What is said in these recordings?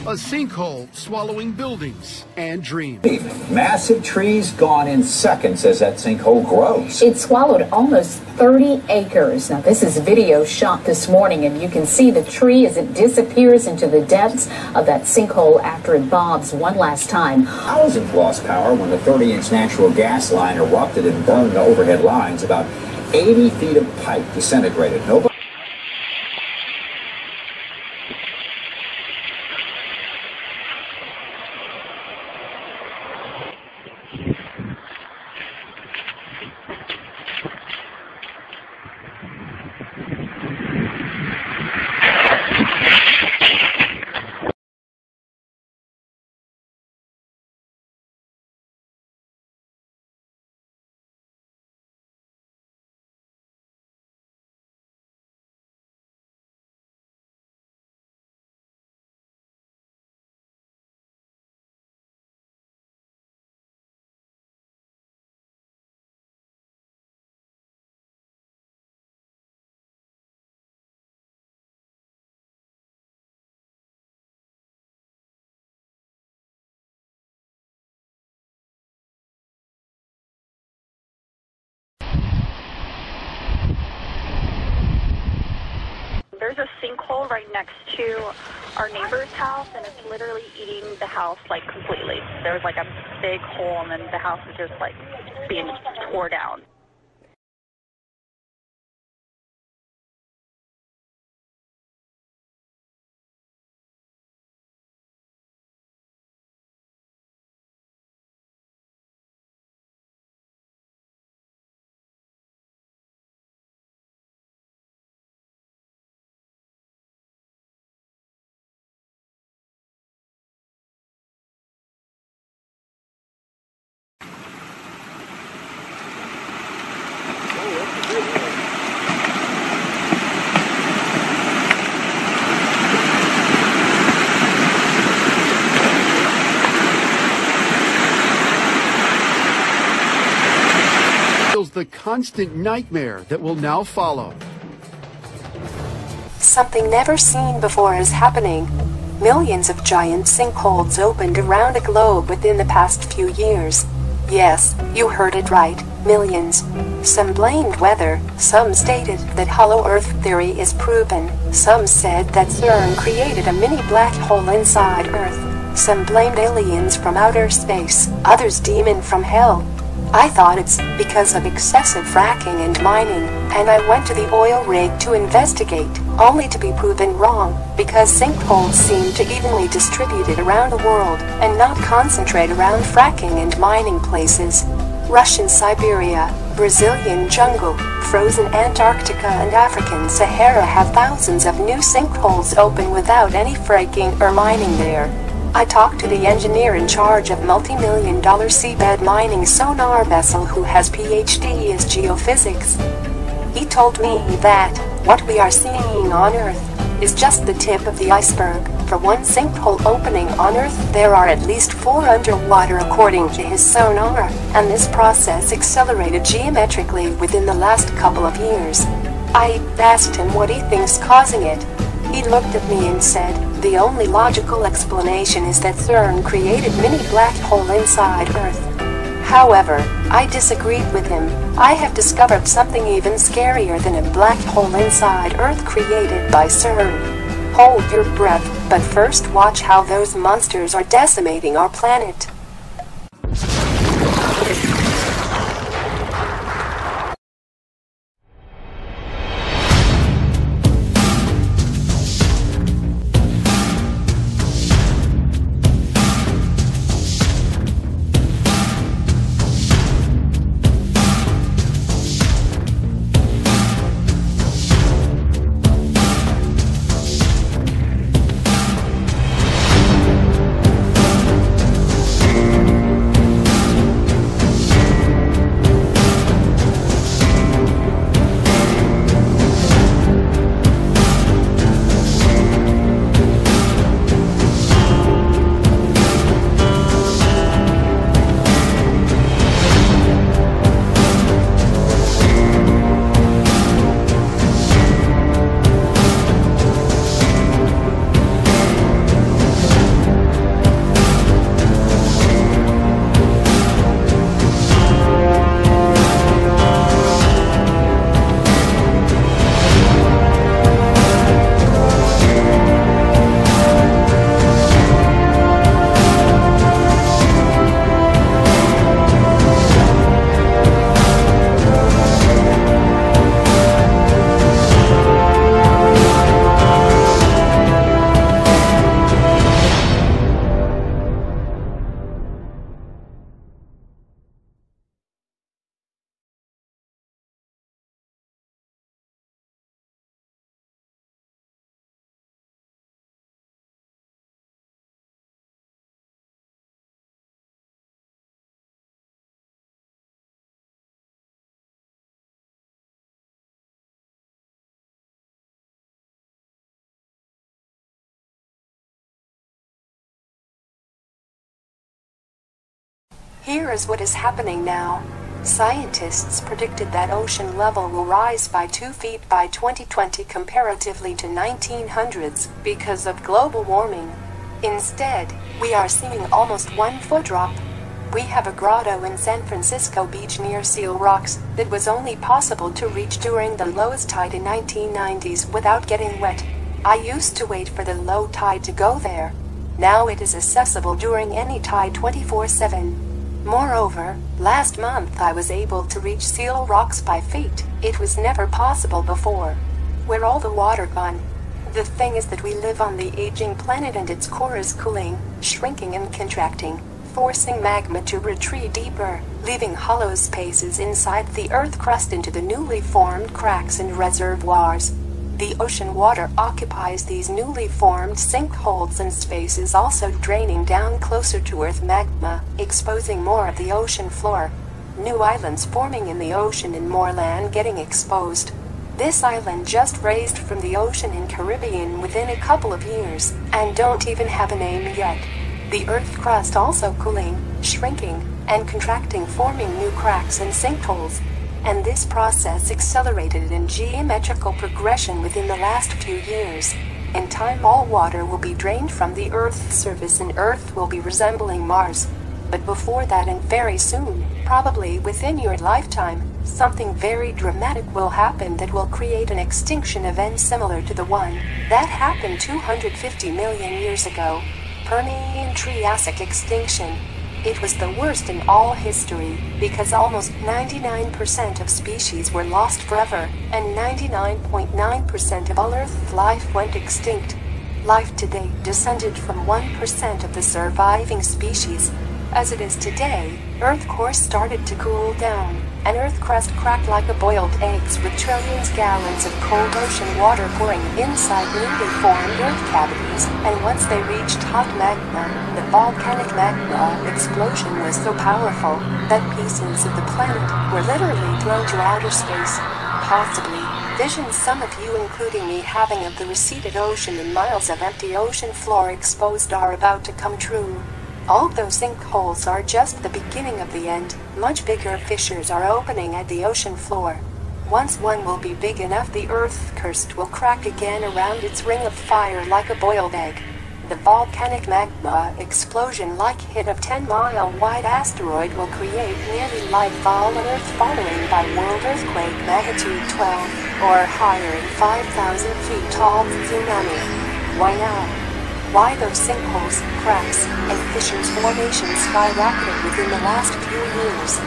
A sinkhole swallowing buildings and dreams. Massive trees gone in seconds as that sinkhole grows. It swallowed almost 30 acres. Now, this is video shot this morning, and you can see the tree as it disappears into the depths of that sinkhole after it bobs one last time. Thousands lost power when the 30-inch natural gas line erupted and burned the overhead lines. About 80 feet of pipe disintegrated. Nobody. There's a sinkhole right next to our neighbor's house, and it's literally eating the house, like, completely. There's, like, a big hole, and then the house is just, like, being tore down. The constant nightmare that will now follow. Something never seen before is happening. Millions of giant sinkholes opened around the globe within the past few years. Yes, you heard it right, millions. Some blamed weather, some stated that hollow earth theory is proven, some said that CERN created a mini black hole inside Earth, some blamed aliens from outer space, others demon from hell. I thought it's because of excessive fracking and mining, and I went to the oil rig to investigate, only to be proven wrong, because sinkholes seem to evenly distributed around the world, and not concentrate around fracking and mining places. Russian Siberia, Brazilian jungle, frozen Antarctica and African Sahara have thousands of new sinkholes open without any fracking or mining there. I talked to the engineer in charge of multi-million-dollar seabed mining sonar vessel who has PhD in geophysics. He told me that what we are seeing on Earth is just the tip of the iceberg. For one sinkhole opening on Earth, there are at least 4 underwater according to his sonar, and this process accelerated geometrically within the last couple of years. I asked him what he thinks causing it. He looked at me and said, the only logical explanation is that CERN created mini black hole inside Earth. However, I disagreed with him. I have discovered something even scarier than a black hole inside Earth created by CERN. Hold your breath, but first watch how those monsters are decimating our planet. Here is what is happening now. Scientists predicted that ocean level will rise by 2 feet by 2020 comparatively to 1900s because of global warming. Instead, we are seeing almost 1 foot drop. We have a grotto in San Francisco Beach near Seal Rocks that was only possible to reach during the lowest tide in 1990s without getting wet. I used to wait for the low tide to go there. Now it is accessible during any tide 24/7. Moreover, last month I was able to reach Seal Rocks by feet. It was never possible before. Where all the water gone? The thing is that we live on the aging planet and its core is cooling, shrinking and contracting, forcing magma to retreat deeper, leaving hollow spaces inside the Earth crust into the newly formed cracks and reservoirs. The ocean water occupies these newly formed sinkholes and spaces, also draining down closer to Earth magma, exposing more of the ocean floor. New islands forming in the ocean and more land getting exposed. This island just raised from the ocean in Caribbean within a couple of years, and don't even have a name yet. The Earth crust also cooling, shrinking, and contracting, forming new cracks and sinkholes. And this process accelerated in geometrical progression within the last few years. In time all water will be drained from the Earth's surface and Earth will be resembling Mars. But before that, and very soon, probably within your lifetime, something very dramatic will happen that will create an extinction event similar to the one that happened 250 million years ago. Permian-Triassic extinction. It was the worst in all history, because almost 99% of species were lost forever, and 99.9% of all Earth's life went extinct. Life today descended from 1% of the surviving species. As it is today, Earth core started to cool down, and Earth crust cracked like a boiled eggs with trillions gallons of cold ocean water pouring inside newly formed Earth cavities, and once they reached hot magma, the volcanic magma explosion was so powerful that pieces of the planet were literally thrown to outer space. Possibly, visions some of you, including me, having of the receded ocean and miles of empty ocean floor exposed are about to come true. All those sinkholes are just the beginning of the end. Much bigger fissures are opening at the ocean floor. Once one will be big enough, the Earth's crust will crack again around its ring of fire like a boiled egg. The volcanic magma explosion, like hit of 10-mile-wide asteroid, will create nearly lightfall on Earth, following by world earthquake magnitude 12 or higher and 5,000 feet tall tsunami. Why now? Why those sinkholes, cracks, and fissures formations skyrocketed within the last few years?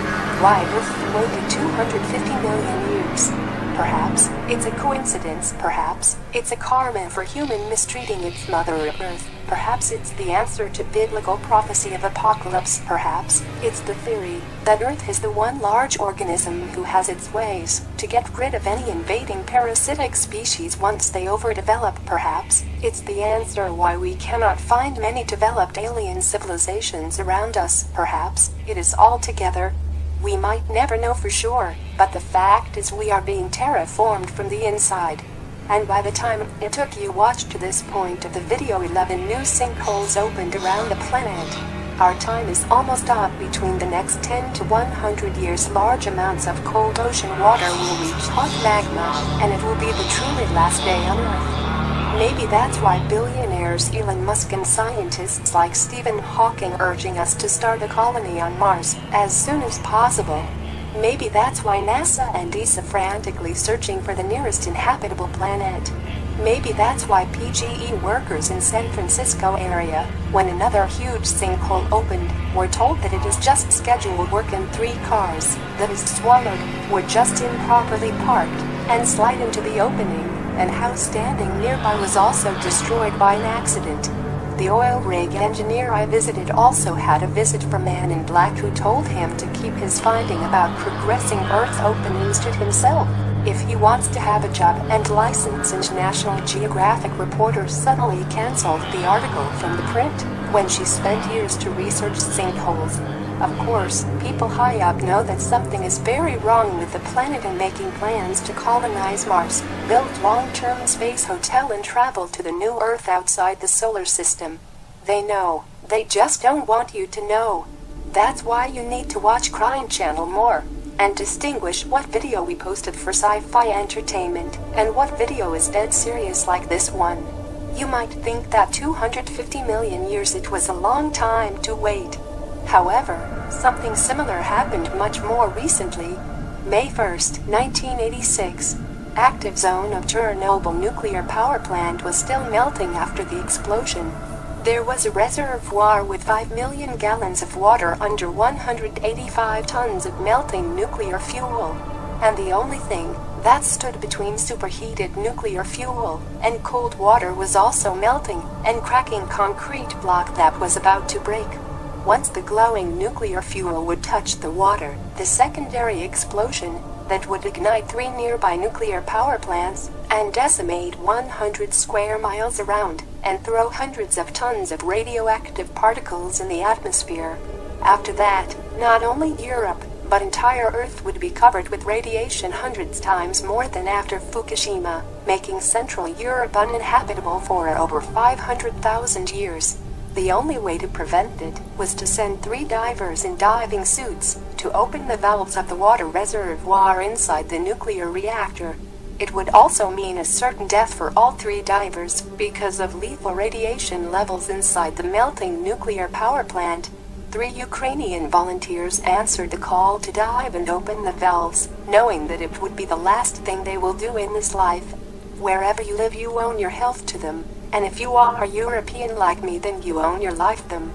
Why Earth waited 250 million years? Perhaps it's a coincidence, perhaps it's a karma for human mistreating its mother Earth, perhaps it's the answer to biblical prophecy of apocalypse, perhaps it's the theory that Earth is the one large organism who has its ways to get rid of any invading parasitic species once they overdevelop, perhaps it's the answer why we cannot find many developed alien civilizations around us, perhaps it is all together. We might never know for sure, but the fact is we are being terraformed from the inside. And by the time it took you watch to this point of the video, 11 new sinkholes opened around the planet. Our time is almost up. Between the next 10 to 100 years, large amounts of cold ocean water will reach hot magma, and it will be the truly last day on Earth. Maybe that's why billionaires Elon Musk and scientists like Stephen Hawking urging us to start a colony on Mars as soon as possible. Maybe that's why NASA and ESA frantically searching for the nearest inhabitable planet. Maybe that's why PGE workers in San Francisco area, when another huge sinkhole opened, were told that it is just scheduled work and 3 cars that is swallowed were just improperly parked and slide into the opening, and house standing nearby was also destroyed by an accident. The oil rig engineer I visited also had a visit from Man in Black who told him to keep his finding about progressing Earth openings to himself. If he wants to have a job and license, and National Geographic reporter suddenly canceled the article from the print when she spent years to research sinkholes. Of course, people high up know that something is very wrong with the planet and making plans to colonize Mars, build long-term space hotel and travel to the new Earth outside the solar system. They know. They just don't want you to know. That's why you need to watch Crime Channel more and distinguish what video we posted for sci-fi entertainment and what video is dead serious like this one. You might think that 250 million years it was a long time to wait. However, something similar happened much more recently. May 1st, 1986. Active zone of Chernobyl nuclear power plant was still melting after the explosion. There was a reservoir with 5 million gallons of water under 185 tons of melting nuclear fuel. And the only thing that stood between superheated nuclear fuel and cold water was also melting and cracking concrete block that was about to break. Once the glowing nuclear fuel would touch the water, the secondary explosion that would ignite 3 nearby nuclear power plants and decimate 100 square miles around and throw hundreds of tons of radioactive particles in the atmosphere. After that, not only Europe, but entire Earth would be covered with radiation hundreds times more than after Fukushima, making Central Europe uninhabitable for over 500,000 years. The only way to prevent it was to send 3 divers in diving suits to open the valves of the water reservoir inside the nuclear reactor. It would also mean a certain death for all 3 divers because of lethal radiation levels inside the melting nuclear power plant. 3 Ukrainian volunteers answered the call to dive and open the valves, knowing that it would be the last thing they will do in this life. Wherever you live, you own your health to them, and if you are European like me, then you own your life them.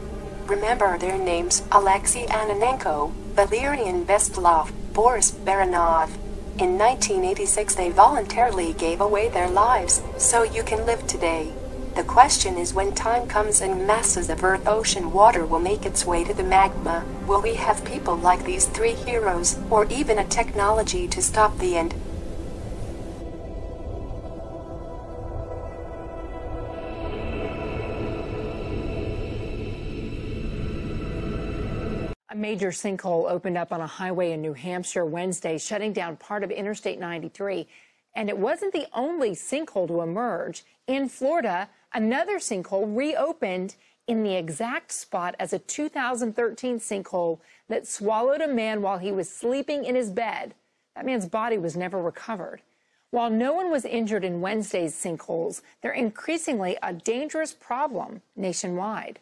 Remember their names: Alexei Ananenko, Valerian Vestlov, Boris Baranov. In 1986 they voluntarily gave away their lives, so you can live today. The question is, when time comes and masses of Earth ocean water will make its way to the magma, will we have people like these 3 heroes, or even a technology to stop the end? A major sinkhole opened up on a highway in New Hampshire Wednesday, shutting down part of Interstate 93. And it wasn't the only sinkhole to emerge. In Florida, another sinkhole reopened in the exact spot as a 2013 sinkhole that swallowed a man while he was sleeping in his bed. That man's body was never recovered. While no one was injured in Wednesday's sinkholes, they're increasingly a dangerous problem nationwide.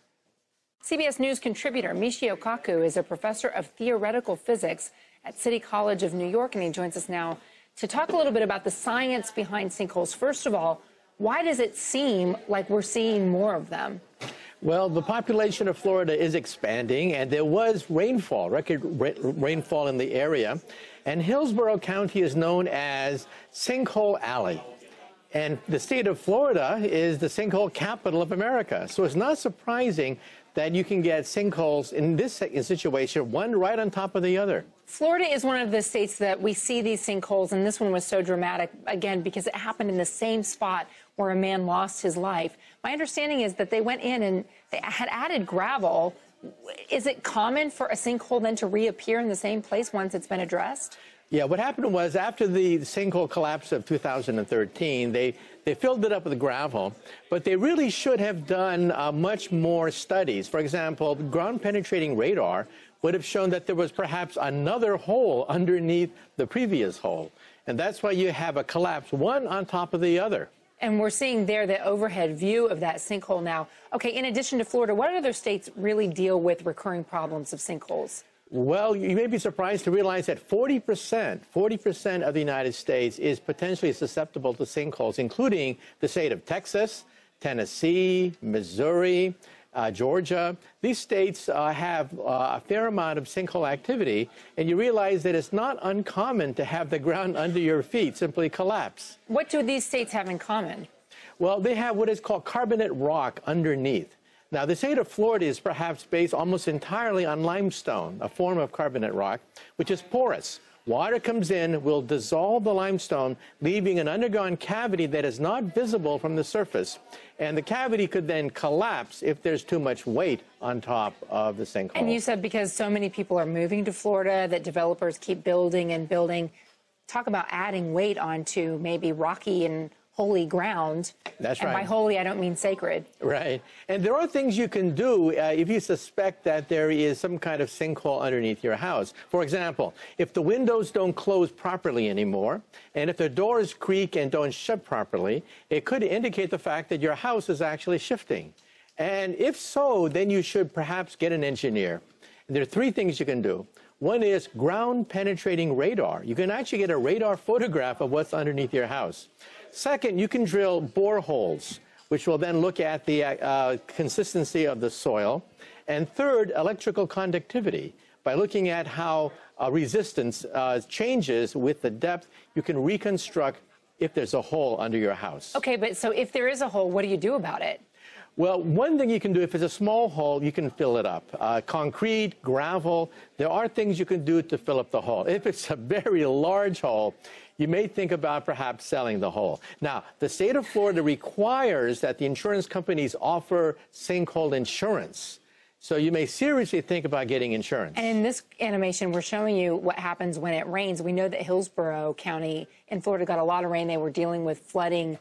CBS News contributor Michio Kaku is a professor of theoretical physics at City College of New York, and he joins us now to talk a little bit about the science behind sinkholes. First of all, why does it seem like we're seeing more of them? Well, the population of Florida is expanding, and there was rainfall, record rainfall in the area. And Hillsborough County is known as Sinkhole Alley. And the state of Florida is the sinkhole capital of America. So it's not surprising that you can get sinkholes in this situation, one right on top of the other. Florida is one of the states that we see these sinkholes, and this one was so dramatic, again, because it happened in the same spot where a man lost his life. My understanding is that they went in and they had added gravel. Is it common for a sinkhole then to reappear in the same place once it's been addressed? Yeah, what happened was after the sinkhole collapse of 2013, they filled it up with gravel, but they really should have done much more studies. For example, ground-penetrating radar would have shown that there was perhaps another hole underneath the previous hole. And that's why you have a collapse, one on top of the other. And we're seeing there the overhead view of that sinkhole now. Okay, in addition to Florida, what other states really deal with recurring problems of sinkholes? Well, you may be surprised to realize that 40% of the United States is potentially susceptible to sinkholes, including the state of Texas, Tennessee, Missouri, Georgia. These states have a fair amount of sinkhole activity, and you realize that it's not uncommon to have the ground under your feet simply collapse. What do these states have in common? Well, they have what is called carbonate rock underneath. Now, the state of Florida is perhaps based almost entirely on limestone, a form of carbonate rock, which is porous. Water comes in, will dissolve the limestone, leaving an underground cavity that is not visible from the surface. And the cavity could then collapse if there's too much weight on top of the sinkhole. And you said because so many people are moving to Florida that developers keep building and building. Talk about adding weight onto maybe rocky and holy ground. That's and right. By holy, I don't mean sacred. Right. And there are things you can do if you suspect that there is some kind of sinkhole underneath your house. For example, if the windows don't close properly anymore, and if the doors creak and don't shut properly, it could indicate the fact that your house is actually shifting. And if so, then you should perhaps get an engineer. And there are three things you can do. One is ground-penetrating radar. You can actually get a radar photograph of what's underneath your house. Second, you can drill boreholes, which will then look at the consistency of the soil. And third, electrical conductivity. By looking at how resistance changes with the depth, you can reconstruct if there's a hole under your house. Okay, but so if there is a hole, what do you do about it? Well, one thing you can do, if it's a small hole, you can fill it up. Concrete, gravel, there are things you can do to fill up the hole. If it's a very large hole, you may think about perhaps selling the hole. Now, the state of Florida requires that the insurance companies offer sinkhole insurance. So you may seriously think about getting insurance. And in this animation, we're showing you what happens when it rains. We know that Hillsborough County in Florida got a lot of rain. They were dealing with flooding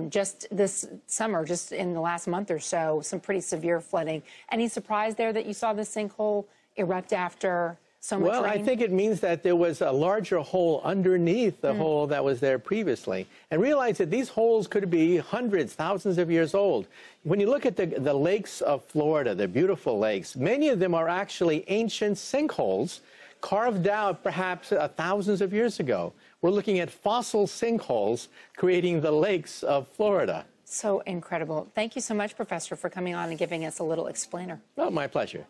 just this summer, just in the last month or so, some pretty severe flooding. Any surprise there that you saw this sinkhole erupt after so much rain? Well, I think it means that there was a larger hole underneath the hole that was there previously. And realize that these holes could be hundreds, thousands of years old. When you look at the lakes of Florida, the beautiful lakes, many of them are actually ancient sinkholes carved out perhaps thousands of years ago. We're looking at fossil sinkholes creating the lakes of Florida. So incredible. Thank you so much, Professor, for coming on and giving us a little explainer. Oh, my pleasure.